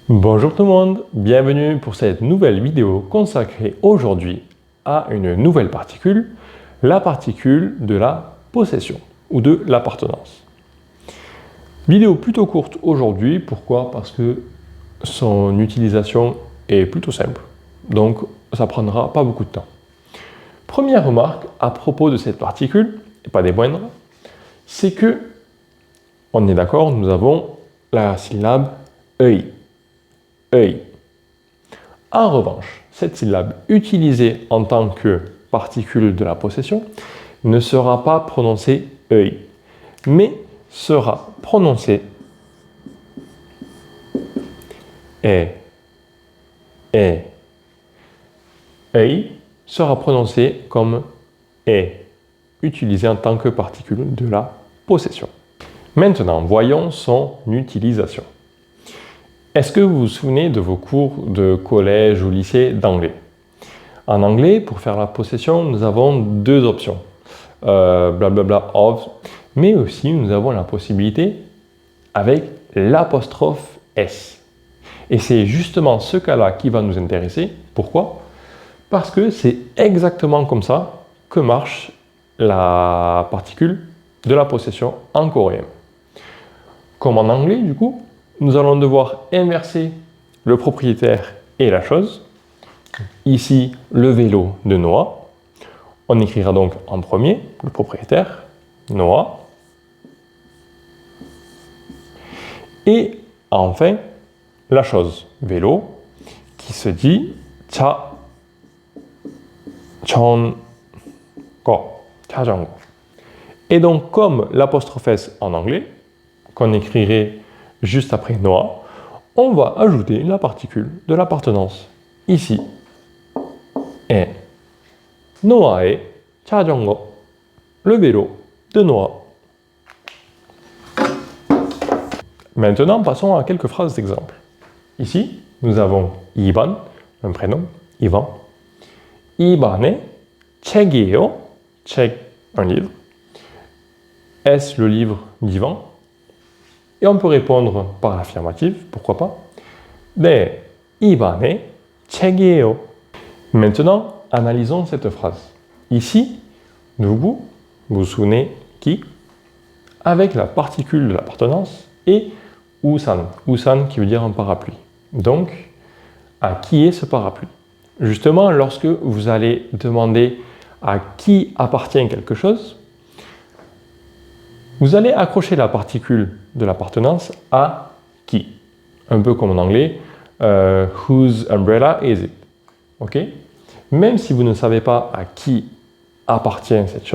Bonjour tout le monde, bienvenue pour cette nouvelle vidéo consacrée aujourd'hui à une nouvelle particule, la particule de la possession ou de l'appartenance. Vidéo plutôt courte aujourd'hui, pourquoi? Parce que son utilisation est plutôt simple, donc ça prendra pas beaucoup de temps. Première remarque à propos de cette particule, et pas des moindres, c'est que, on est d'accord, nous avons la syllabe œil. Œil. En revanche, cette syllabe utilisée en tant que particule de la possession ne sera pas prononcée œil, mais sera prononcée est. Œil sera prononcé comme est, utilisé en tant que particule de la possession. Maintenant, voyons son utilisation. Est-ce que vous vous souvenez de vos cours de collège ou lycée d'anglais? En anglais, pour faire la possession, nous avons deux options. Blablabla of, mais aussi nous avons la possibilité avec l'apostrophe S. Et c'est justement ce cas-là qui va nous intéresser. Pourquoi? Parce que c'est exactement comme ça que marche la particule de la possession en coréen. Comme en anglais, du coup, nous allons devoir inverser le propriétaire et la chose. Ici, le vélo de Noah. On écrira donc en premier le propriétaire, Noah. Et enfin, la chose, vélo, qui se dit 차, 자전거. Et donc, comme l'apostrophe S en anglais, qu'on écrirait juste après Noah, on va ajouter la particule de l'appartenance. Ici, est. Noah의 자전거, le vélo de Noah. Maintenant, passons à quelques phrases d'exemple. Ici, nous avons Ivan, un prénom, Ivan. 이반에 책이에요? 책, un livre. Est-ce le livre d'Ivan? Et on peut répondre par l'affirmative, pourquoi pas? 네, 이반에 책이에요. Maintenant, analysons cette phrase. Ici, 누구, vous vous souvenez qui, avec la particule de l'appartenance et 우산, 우산 qui veut dire un parapluie. Donc, à qui est ce parapluie? Justement, lorsque vous allez demander à qui appartient quelque chose, vous allez accrocher la particule de l'appartenance à qui. Un peu comme en anglais, whose umbrella is it? Ok? Même si vous ne savez pas à qui appartient cette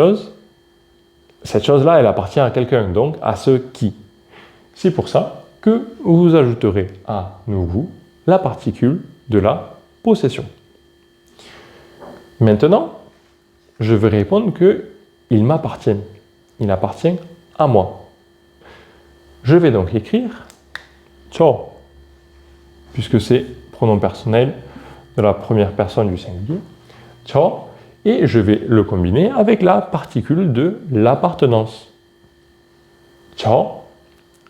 chose-là, elle appartient à quelqu'un, donc à ce qui. C'est pour ça que vous ajouterez à nouveau la particule de la possession. Maintenant, je vais répondre qu'il m'appartient. Il appartient à moi. Je vais donc écrire 저, puisque c'est pronom personnel de la première personne du singulier, 저, et je vais le combiner avec la particule de l'appartenance. 저.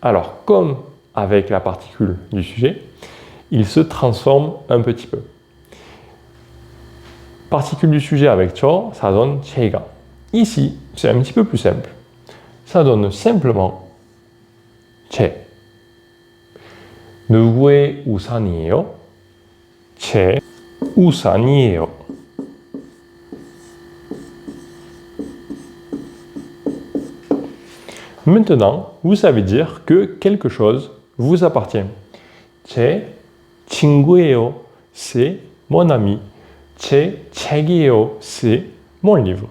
Alors, comme avec la particule du sujet, il se transforme un petit peu. Particule du sujet avec 저, ça donne 제가. Ici, c'est un petit peu plus simple. Ça donne simplement 제. 누구의 우산이에요? 제 우산이에요. Maintenant, vous savez dire que quelque chose vous appartient. 제 친구예요. C'est mon ami. 제 책이에요. C'est mon livre.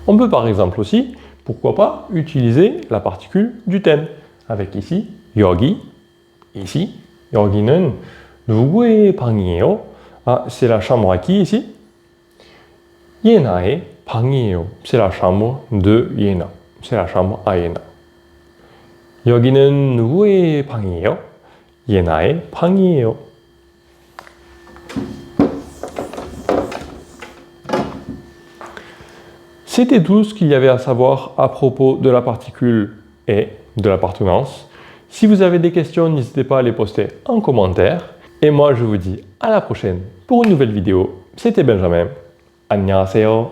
On peut par exemple aussi, pourquoi pas, utiliser la particule du thème. Avec ici, 여기, ici. 여기는 누구의 방이에요? Ah, c'est la chambre à qui ici? 예나의 방이에요. C'est la chambre de 예나. C'est la chambre à 예나. 여기는 누구의 방이에요? 예나의 방이에요. C'était tout ce qu'il y avait à savoir à propos de la particule et de l'appartenance. Si vous avez des questions, n'hésitez pas à les poster en commentaire. Et moi, je vous dis à la prochaine pour une nouvelle vidéo. C'était Benjamin. 안녕하세요.